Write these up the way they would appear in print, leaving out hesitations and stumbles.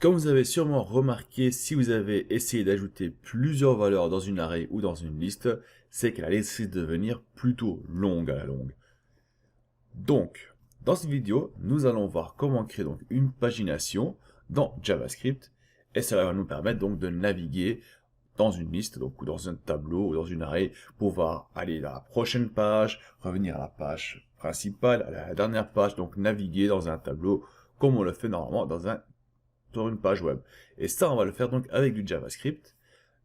Comme vous avez sûrement remarqué, si vous avez essayé d'ajouter plusieurs valeurs dans une array ou dans une liste, c'est qu'elle risque de devenir plutôt longue à la longue. Donc, dans cette vidéo, nous allons voir comment créer donc une pagination dans JavaScript et cela va nous permettre donc de naviguer dans une liste, donc ou dans un tableau ou dans une array, pouvoir aller à la prochaine page, revenir à la page principale, à la dernière page, donc naviguer dans un tableau comme on le fait normalement sur une page web. Et ça, on va le faire donc avec du JavaScript.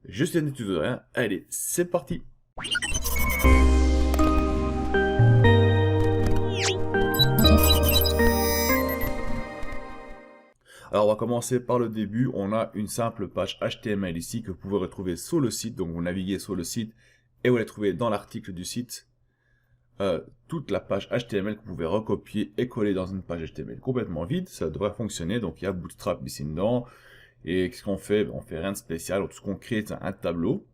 Juste une étude de rien. Allez, c'est parti. Alors, on va commencer par le début. On a une simple page HTML ici que vous pouvez retrouver sur le site. Donc, vous naviguez sur le site et vous allez trouver dans l'article du site toute la page HTML que vous pouvez recopier et coller dans une page HTML complètement vide. Ça devrait fonctionner. Donc, il y a Bootstrap ici dedans. Et qu'est-ce qu'on fait? On fait rien de spécial. Tout ce qu'on crée, c'est un tableau.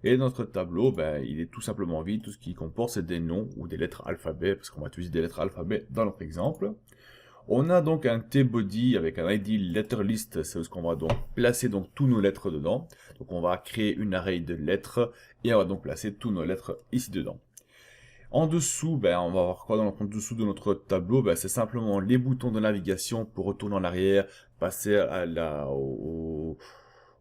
Et notre tableau, il est tout simplement vide. Tout ce qu'il comporte, c'est des noms ou des lettres alphabet, parce qu'on va utiliser des lettres alphabet dans notre exemple. On a donc un tbody avec un id letterlist, c'est ce qu'on va donc placer donc tous nos lettres dedans. Donc on va créer une array de lettres et on va donc placer toutes nos lettres ici dedans. En dessous, on va voir quoi en dessous de notre tableau? C'est simplement les boutons de navigation pour retourner en arrière, passer on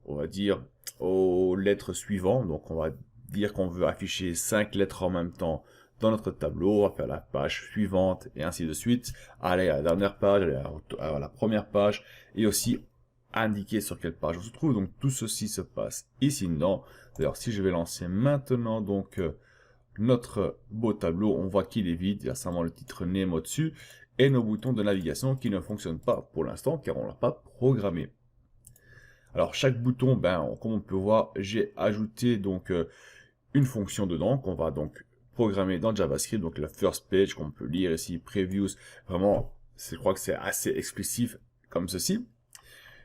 va dire, aux lettres suivantes. Donc on va dire qu'on veut afficher 5 lettres en même temps dans notre tableau. On va faire la page suivante et ainsi de suite. Aller à la dernière page, aller à la première page et aussi indiquer sur quelle page on se trouve. Donc tout ceci se passe ici dedans. D'ailleurs, si je vais lancer maintenant donc notre beau tableau, on voit qu'il est vide, il y a seulement le titre name au-dessus et nos boutons de navigation qui ne fonctionnent pas pour l'instant car on ne l'a pas programmé. Alors chaque bouton, comme on peut voir, j'ai ajouté donc une fonction dedans qu'on va donc programmer dans JavaScript, donc la first page qu'on peut lire ici, previews, vraiment, je crois que c'est assez explicite comme ceci.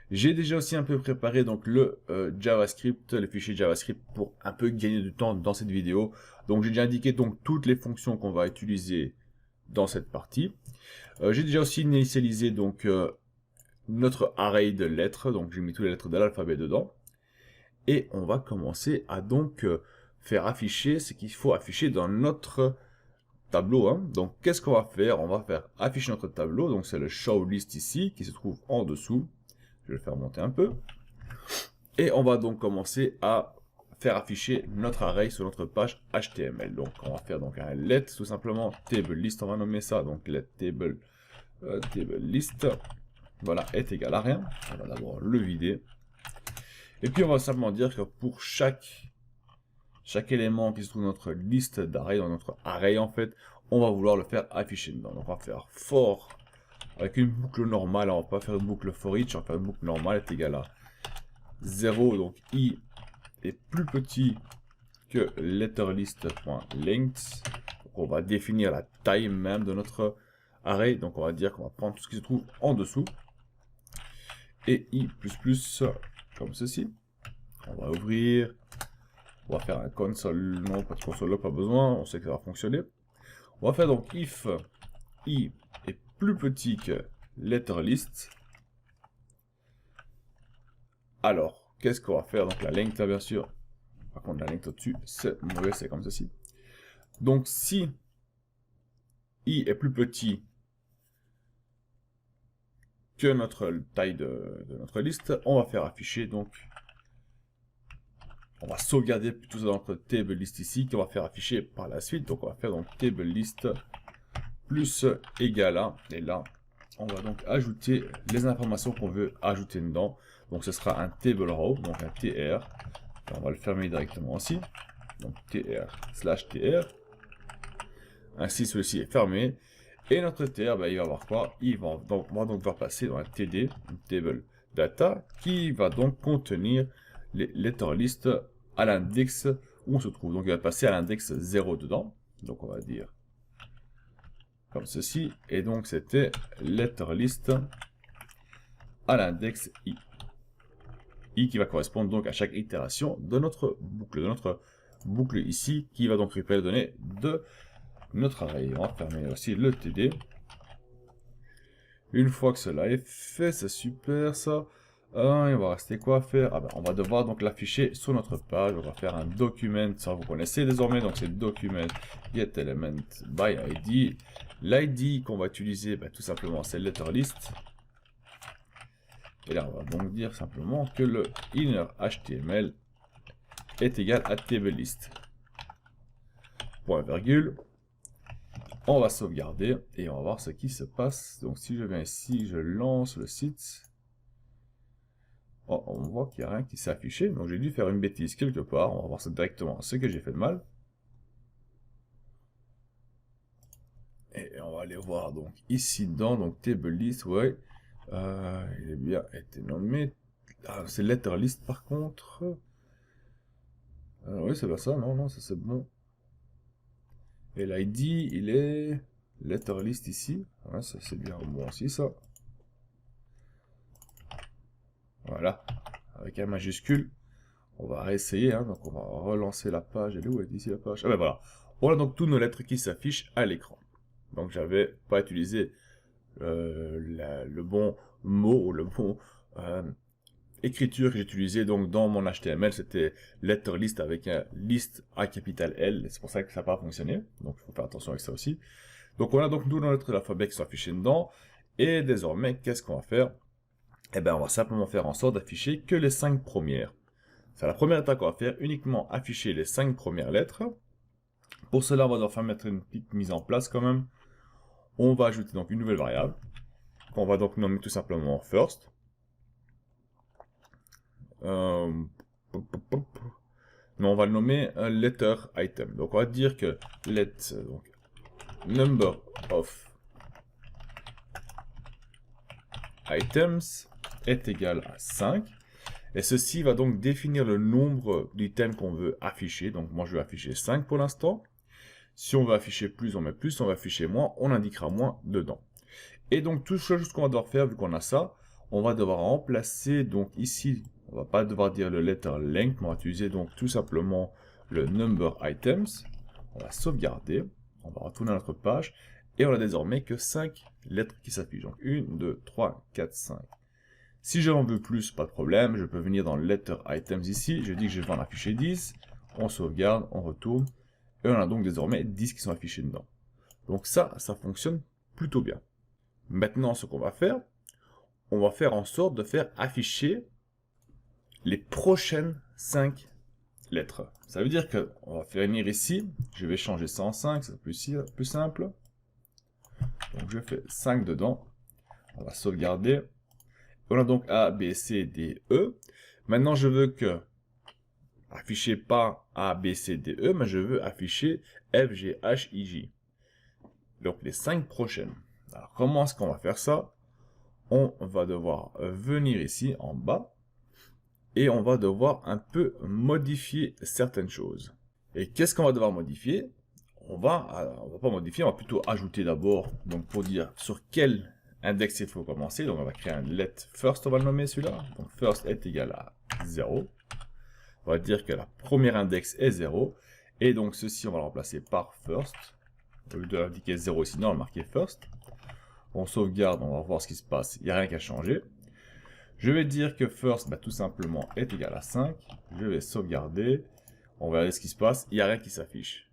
J'ai déjà aussi un peu préparé donc le JavaScript, le fichier JavaScript pour un peu gagner du temps dans cette vidéo. Donc j'ai déjà indiqué donc toutes les fonctions qu'on va utiliser dans cette partie. J'ai déjà aussi initialisé donc notre array de lettres, donc j'ai mis toutes les lettres de l'alphabet dedans. Et on va commencer à donc faire afficher ce qu'il faut afficher dans notre tableau. Donc qu'est-ce qu'on va faire? On va faire afficher notre tableau, donc c'est le show list ici qui se trouve en dessous. Je vais le faire monter un peu. Et on va donc commencer à faire afficher notre array sur notre page HTML. Donc on va faire donc un let tout simplement table list, on va nommer ça donc let table list. Voilà, est égal à rien. On va d'abord le vider. Et puis on va simplement dire que pour chaque élément qui se trouve dans notre liste d'array, dans notre array en fait, on va vouloir le faire afficher dedans. Donc on va faire for avec une boucle normale, on va pas faire une boucle for each, on va faire une boucle normale est égal à 0, donc i est plus petit que letterlist.length. Donc on va définir la taille même de notre array, donc on va dire qu'on va prendre tout ce qui se trouve en dessous. Et i++ comme ceci. On va ouvrir. On va faire un console. Non, pas de console là, pas besoin. On sait que ça va fonctionner. On va faire donc if i est plus petit que letterlist. Alors, qu'est-ce qu'on va faire? Donc la length là, bien sûr. Par contre, la length au-dessus, c'est mauvais, c'est comme ceci. Donc si i est plus petit que notre taille de notre liste, on va faire afficher donc, on va sauvegarder plutôt dans notre table list ici, qu'on va faire afficher par la suite. Donc on va faire donc table list plus égal à, et là on va donc ajouter les informations qu'on veut ajouter dedans. Donc ce sera un table row, donc un tr, on va le fermer directement aussi, donc tr/tr, ainsi celui-ci est fermé. Et notre tr, il va avoir quoi? On va donc devoir passer dans un td, une table data, qui va donc contenir les letter list à l'index où on se trouve. Donc il va passer à l'index 0 dedans. Donc on va dire comme ceci. Et donc c'était letter list à l'index i. I qui va correspondre donc à chaque itération de notre boucle ici, qui va donc récupérer les données de notre array. On va fermer aussi le td. Une fois que cela est fait, c'est super ça. Il va rester quoi à faire? Ah ben, on va devoir donc l'afficher sur notre page. On va faire un document, ça vous connaissez désormais, donc c'est document get element by id. L'id qu'on va utiliser, ben, tout simplement, c'est letter list. Et là, on va donc dire simplement que le inner HTML est égal à tablelist. Point virgule. On va sauvegarder et on va voir ce qui se passe. Donc si je viens ici, je lance le site. Oh, on voit qu'il n'y a rien qui s'est affiché. Donc j'ai dû faire une bêtise quelque part. On va voir ça directement, ce que j'ai fait de mal. Et on va aller voir donc ici dedans, donc table list, ouais. Il a bien été nommé. Ah, c'est letter list par contre. Oui, c'est pas ça, non, non, ça c'est bon. Et l'ID, il est letter list ici. Ouais, ça c'est bien bon aussi, ça. Voilà, avec un majuscule. On va réessayer, hein. Donc on va relancer la page. Elle est où? Elle est ici la page. Ah ben voilà. Voilà donc toutes nos lettres qui s'affichent à l'écran. Donc j'avais pas utilisé le bon mot ou le bon écriture que j'utilisais donc dans mon HTML, c'était letter list avec un list à capital L. C'est pour ça que ça n'a pas fonctionné. Donc il faut faire attention avec ça aussi. Donc on a donc nous nos lettres de l'alphabet qui sont affichées dedans. Et désormais, qu'est-ce qu'on va faire? Eh bien, on va simplement faire en sorte d'afficher que les 5 premières. C'est la première étape qu'on va faire, uniquement afficher les 5 premières lettres. Pour cela, on va devoir mettre une petite mise en place quand même. On va ajouter donc une nouvelle variable, qu'on va donc nommer tout simplement first. Non, on va le nommer un letter item. Donc on va dire que let donc, number of items est égal à 5. Et ceci va donc définir le nombre d'items qu'on veut afficher. Donc moi je vais afficher 5 pour l'instant. Si on veut afficher plus, on met plus. Si on veut afficher moins, on indiquera moins dedans. Et donc tout ce qu'on va devoir faire, vu qu'on a ça, on va devoir remplacer, donc ici, on va pas devoir dire le letter length, mais on va utiliser donc tout simplement le number items. On va sauvegarder, on va retourner à notre page, et on a désormais que 5 lettres qui s'affichent. Donc 1, 2, 3, 4, 5. Si j'en veux plus, pas de problème, je peux venir dans letter items ici, je dis que je vais en afficher 10, on sauvegarde, on retourne, et on a donc désormais 10 qui sont affichés dedans. Donc ça fonctionne plutôt bien. Maintenant, ce qu'on va faire, on va faire en sorte de faire afficher les prochaines 5 lettres. Ça veut dire que on va venir ici, je vais changer ça en 5, c'est plus simple. Donc je fais 5 dedans, on va sauvegarder. On a donc A, B, C, D, E. Maintenant, je veux que afficher pas A, B, C, D, E, mais je veux afficher F, G, H, I, J. Donc les 5 prochaines. Alors comment est-ce qu'on va faire ça? On va devoir venir ici en bas et on va devoir un peu modifier certaines choses. Et qu'est-ce qu'on va devoir modifier? On va pas modifier, on va plutôt ajouter d'abord, donc pour dire sur quel index il faut commencer. Donc on va créer un let first, on va le nommer celui-là. Donc first est égal à 0. On va dire que la première index est 0. Et donc ceci, on va le remplacer par first. Au lieu d'indiquer 0 ici, non, on va marquer first. On sauvegarde, on va voir ce qui se passe. Il n'y a rien qui a changé. Je vais dire que first, tout simplement, est égal à 5. Je vais sauvegarder. On va regarder ce qui se passe. Il n'y a rien qui s'affiche.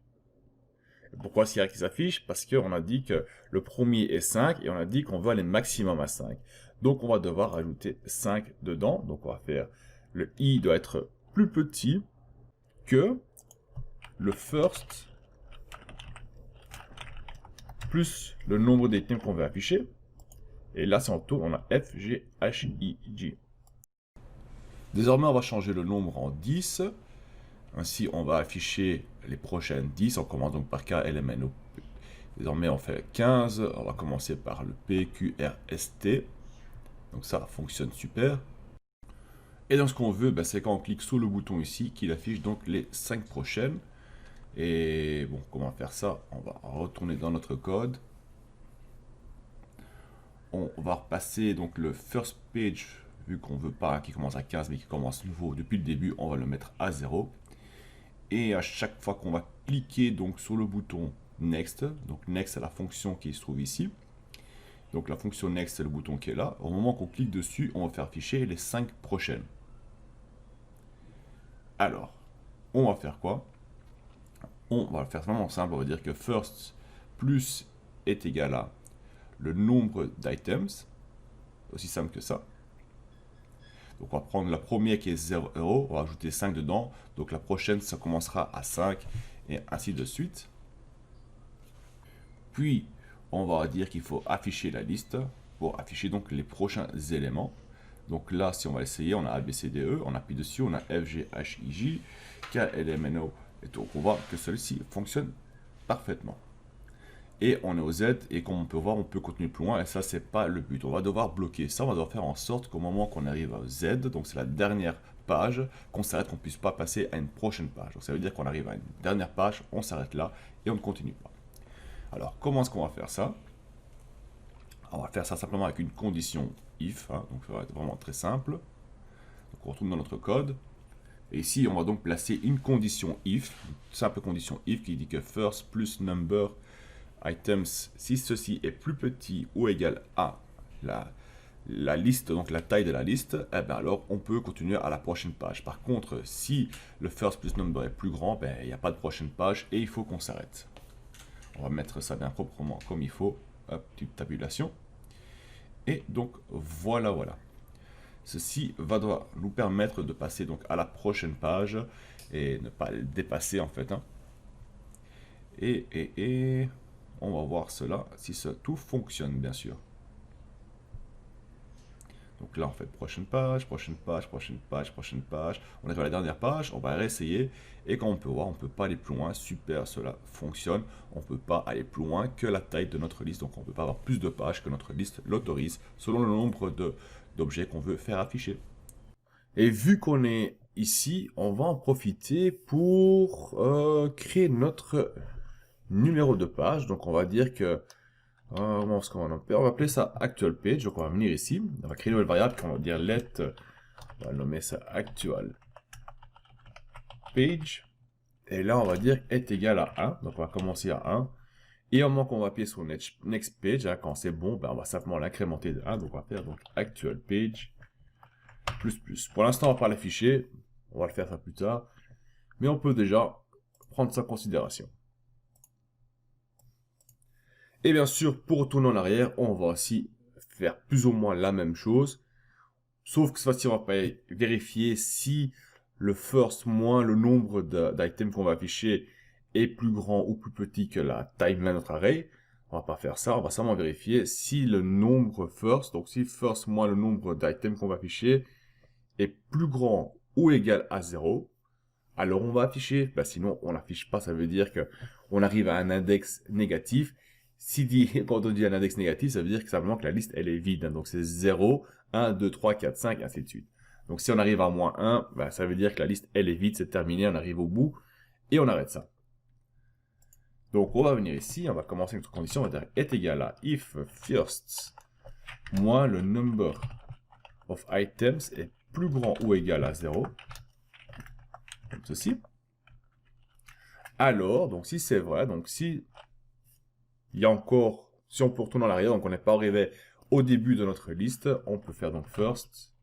Pourquoi s'il n'y a rien qui s'affiche? Parce qu'on a dit que le premier est 5 et on a dit qu'on veut aller maximum à 5. Donc on va devoir rajouter 5 dedans. Donc on va faire le i doit être plus petit que le first plus le nombre d'items qu'on veut afficher. Et là, si on tourne, on a F, G, H, I, J. Désormais, on va changer le nombre en 10. Ainsi, on va afficher les prochaines 10. On commence donc par K, L, M, N, O. Désormais, on fait 15. On va commencer par le P, Q, R, S, T. Donc ça fonctionne super. Et donc, ce qu'on veut, c'est quand on clique sur le bouton ici, qu'il affiche donc les 5 prochaines. Et bon, comment faire ça? On va retourner dans notre code. On va repasser donc le first page, vu qu'on veut pas qu'il commence à 15, mais qu'il commence nouveau depuis le début, on va le mettre à 0. Et à chaque fois qu'on va cliquer donc sur le bouton Next, donc Next c'est la fonction qui se trouve ici. Donc la fonction next, c'est le bouton qui est là. Au moment qu'on clique dessus, on va faire afficher les 5 prochaines. Alors, on va faire quoi? On va le faire vraiment simple, on va dire que first plus est égal à le nombre d'items, aussi simple que ça. Donc on va prendre la première qui est 0, on va ajouter 5 dedans, donc la prochaine ça commencera à 5 et ainsi de suite. Puis on va dire qu'il faut afficher la liste pour afficher donc les prochains éléments. Donc là, si on va essayer, on a A, B, C, D, E, on appuie dessus, on a F, G, H, I, J, K, L, M, N, O, et donc on voit que celui-ci fonctionne parfaitement. Et on est au Z, et comme on peut voir, on peut continuer plus loin, et ça, c'est pas le but. On va devoir bloquer ça, on va devoir faire en sorte qu'au moment qu'on arrive à Z, donc c'est la dernière page, qu'on s'arrête, qu'on ne puisse pas passer à une prochaine page. Donc ça veut dire qu'on arrive à une dernière page, on s'arrête là, et on ne continue pas. Alors, comment est-ce qu'on va faire ça? On va faire ça simplement avec une condition if, hein, donc ça va être vraiment très simple. Donc on retourne dans notre code. Et ici, on va donc placer une condition if, une simple condition if qui dit que first plus number items, si ceci est plus petit ou égal à la liste, donc la taille de la liste, eh bien alors on peut continuer à la prochaine page. Par contre, si le first plus number est plus grand, ben, il n'y a pas de prochaine page et il faut qu'on s'arrête. On va mettre ça bien proprement comme il faut. Hop, petite tabulation. Et donc voilà. Ceci va devoir nous permettre de passer donc à la prochaine page et ne pas le dépasser en fait. Hein. Et on va voir cela si tout fonctionne bien sûr. Donc là, on fait prochaine page. On arrive à la dernière page, on va réessayer. Et comme on peut voir, on ne peut pas aller plus loin. Super, cela fonctionne. On ne peut pas aller plus loin que la taille de notre liste. Donc on ne peut pas avoir plus de pages que notre liste l'autorise, selon le nombre d'objets qu'on veut faire afficher. Et vu qu'on est ici, on va en profiter pour créer notre numéro de page. Donc on va dire que on va appeler ça actual page. Donc on va venir ici, on va créer une nouvelle variable, on va dire let, on va nommer ça actual page. Et là on va dire est égal à 1. Donc on va commencer à 1. Et au moment qu'on va appuyer sur next page, hein, quand c'est bon, ben on va simplement l'incrémenter de 1. Donc on va faire donc actual page plus. Pour l'instant on va pas l'afficher, on va le faire ça plus tard. Mais on peut déjà prendre ça en considération. Et bien sûr, pour retourner en arrière, on va aussi faire plus ou moins la même chose. Sauf que cette fois-ci, on va pas vérifier si le first moins le nombre d'items qu'on va afficher est plus grand ou plus petit que la timeline de notre array. On va pas faire ça, on va seulement vérifier si le nombre first, donc si first moins le nombre d'items qu'on va afficher est plus grand ou égal à 0. Alors on va afficher, sinon on n'affiche pas, ça veut dire qu'on arrive à un index négatif. Quand on dit un index négatif, ça veut dire que simplement que la liste elle est vide. Hein. Donc c'est 0, 1, 2, 3, 4, 5, ainsi de suite. Donc si on arrive à moins 1, ça veut dire que la liste elle est vide, c'est terminé, on arrive au bout et on arrête ça. Donc on va venir ici, on va commencer notre condition, on va dire est égal à if first moins le number of items est plus grand ou égal à 0. Comme ceci. Alors, donc si c'est vrai, donc si il y a encore, si on peut retourner en arrière, donc on n'est pas arrivé au début de notre liste, on peut faire donc first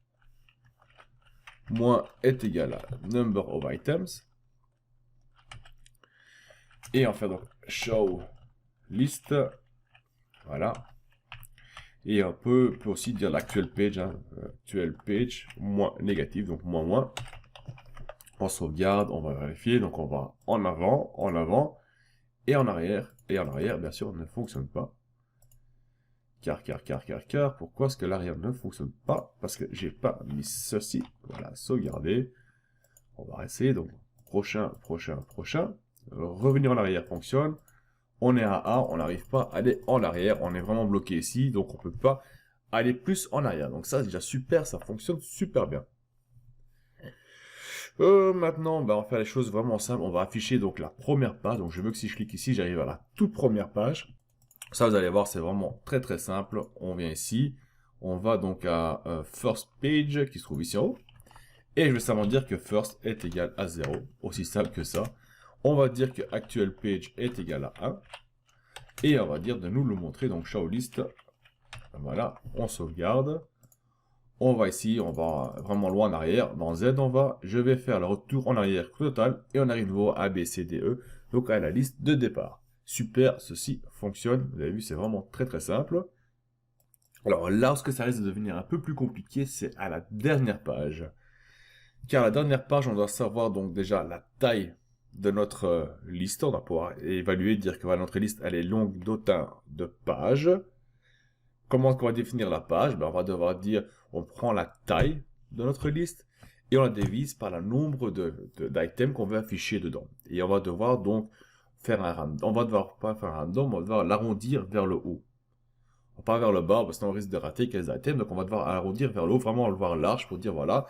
moins est égal à number of items. Et on fait donc show list. Voilà. Et on peut aussi dire l'actual page, hein, actual page moins négatif, donc moins. On sauvegarde, on va vérifier, donc on va en avant, et en arrière, bien sûr, ne fonctionne pas. Car, pourquoi est-ce que l'arrière ne fonctionne pas? Parce que j'ai pas mis ceci, voilà, sauvegarder. On va essayer, donc, prochain. Revenir en arrière fonctionne. On est à A, on n'arrive pas à aller en arrière, on est vraiment bloqué ici, donc on peut pas aller plus en arrière. Donc ça, c'est déjà super, ça fonctionne super bien. Maintenant, on va faire les choses vraiment simples. On va afficher donc la première page. Donc je veux que si je clique ici, j'arrive à la toute première page. Ça, vous allez voir, c'est vraiment très simple. On vient ici. On va donc à first page qui se trouve ici en haut. Et je vais simplement dire que first est égal à 0. Aussi simple que ça. On va dire que actual page est égal à 1. Et on va dire de nous le montrer. Donc show list Voilà, on sauvegarde. On va ici, on va vraiment loin en arrière. Dans Z, je vais faire le retour en arrière total et on arrive nouveau à B, C, D, E, donc à la liste de départ. Super, ceci fonctionne. Vous avez vu, c'est vraiment très très simple. Alors là, ce que ça risque de devenir un peu plus compliqué, c'est à la dernière page. Car à la dernière page, on doit savoir donc déjà la taille de notre liste. On va pouvoir évaluer, dire que voilà, notre liste, elle est longue d'autant de pages. Comment on va définir la page? Ben, on va devoir dire, on prend la taille de notre liste et on la divise par le nombre d'items qu'on veut afficher dedans. Et on va devoir donc faire un random. On va devoir pas faire un random, on va devoir l'arrondir vers le haut. Pas vers le bas, parce qu'on risque de rater quelques items, donc on va devoir arrondir vers le haut, vraiment le voir large pour dire voilà,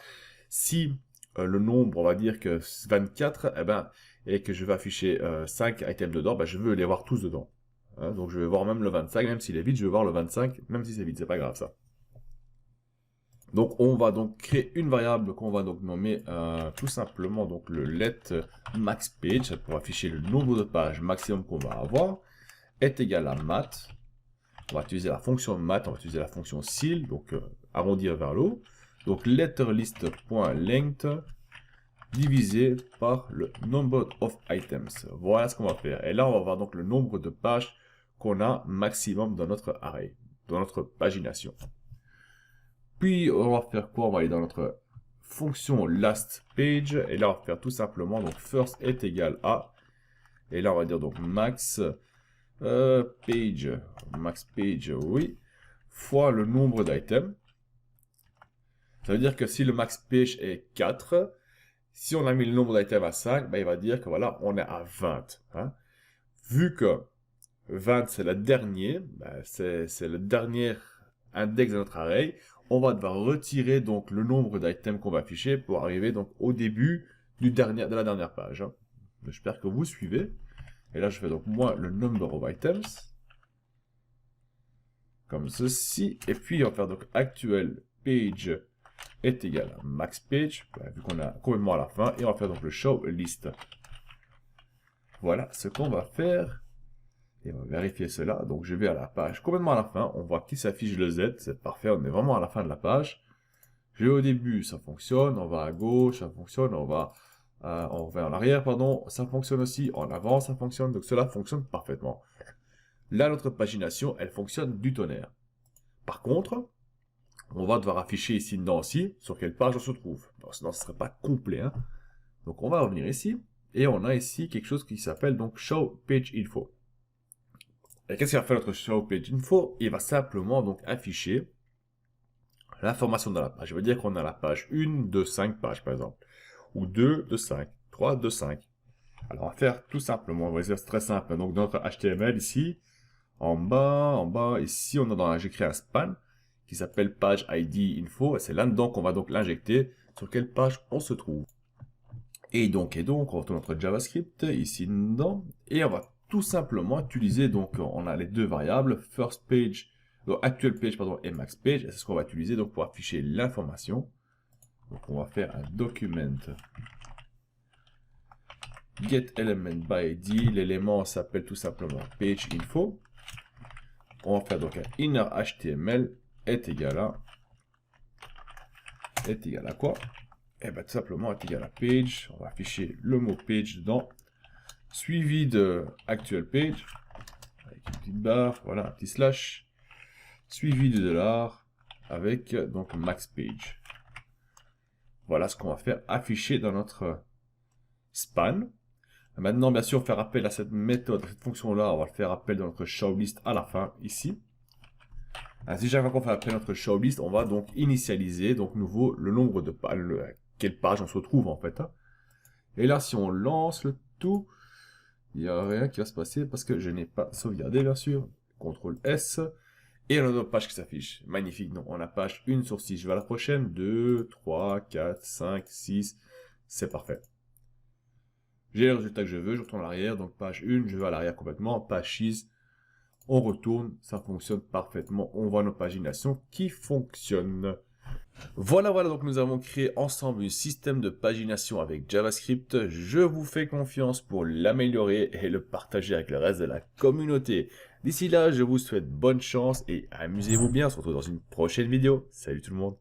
si le nombre, on va dire que 24, eh ben, et que je vais afficher 5 items dedans, ben, je veux les voir tous dedans. Hein, donc je vais voir même le 25, même s'il est vide, je vais voir le 25, même si c'est vide, c'est pas grave ça. Donc on va donc créer une variable qu'on va donc nommer tout simplement donc le let max page pour afficher le nombre de pages maximum qu'on va avoir est égal à math. On va utiliser la fonction math, on va utiliser la fonction ceil, donc arrondir vers le haut. Donc letterlist.length divisé par le number of items. Voilà ce qu'on va faire. Et là, on va voir donc le nombre de pages qu'on a maximum dans notre array, dans notre pagination. Puis, on va faire quoi? On va aller dans notre fonction last page. Et là, on va faire tout simplement, donc first est égal à. Et là, on va dire donc max max page, oui, fois le nombre d'items. Ça veut dire que si le max page est 4, si on a mis le nombre d'items à 5, ben il va dire que voilà, on est à 20. Hein. Vu que 20 c'est le dernier, ben c'est le dernier index de notre array, on va devoir retirer donc le nombre d'items qu'on va afficher pour arriver donc au début de la dernière page. Hein. J'espère que vous suivez. Et là, je fais donc moi le number of items. Comme ceci. Et puis, on va faire donc actual page est égal à max page. Vu qu'on a complètement à la fin. Et on va faire donc le show list. Voilà ce qu'on va faire. Et on va vérifier cela. Donc, je vais à la page complètement à la fin. On voit qu'il s'affiche le Z. C'est parfait. On est vraiment à la fin de la page. Je vais au début, ça fonctionne. On va à gauche, ça fonctionne. On revient en arrière, pardon. Ça fonctionne aussi. En avant, ça fonctionne. Donc, cela fonctionne parfaitement. Là, notre pagination, elle fonctionne du tonnerre. Par contre, on va devoir afficher ici dedans aussi sur quelle page on se trouve. Sinon, ce ne serait pas complet. Hein. Donc, on va revenir ici. Et on a ici quelque chose qui s'appelle donc Show Page Info. Et qu'est-ce qu'il va faire notre Show Page Info? Il va simplement donc afficher l'information de la page. Je veux dire qu'on a la page 1 de 5 pages, par exemple. Ou 2 de 5. 3 de 5. Alors, on va faire tout simplement. On va dire c'est très simple. Donc, dans notre HTML ici, en bas, ici, j'ai créé un span qui s'appelle page ID info, et c'est là-dedans qu'on va donc l'injecter sur quelle page on se trouve. Et donc, on retourne notre JavaScript, ici dedans, et on va tout simplement utiliser, donc, on a les deux variables, first page, donc actual page, pardon, et max page, et c'est ce qu'on va utiliser donc pour afficher l'information. Donc, on va faire un document get element by ID, l'élément s'appelle tout simplement page info. On va faire donc un inner HTML est égal à quoi? Et bien tout simplement est égal à page. On va afficher le mot page dedans, suivi de actual page, avec une petite barre, voilà, un petit slash, suivi de $, avec donc max page. Voilà ce qu'on va faire afficher dans notre span. Maintenant, bien sûr, faire appel à cette méthode, cette fonction-là, on va le faire appel dans notre showList à la fin, ici. Ainsi, chaque fois qu'on fait appel à notre showList, on va donc initialiser, donc nouveau, le nombre de pages, quelle page on se trouve en fait. Hein. Et là, si on lance le tout, il n'y a rien qui va se passer parce que je n'ai pas sauvegardé, bien sûr. CTRL S. Et on a notre page qui s'affiche. Magnifique. Donc, on a page 1 sur 6. Je vais à la prochaine. 2, 3, 4, 5, 6. C'est parfait. J'ai le résultat que je veux. Je retourne à l'arrière. Donc, page 1, je vais à l'arrière complètement. Page 6. On retourne. Ça fonctionne parfaitement. On voit nos paginations qui fonctionnent. Voilà, donc nous avons créé ensemble un système de pagination avec JavaScript. Je vous fais confiance pour l'améliorer et le partager avec le reste de la communauté. D'ici là, je vous souhaite bonne chance et amusez-vous bien, surtout dans une prochaine vidéo. Salut tout le monde.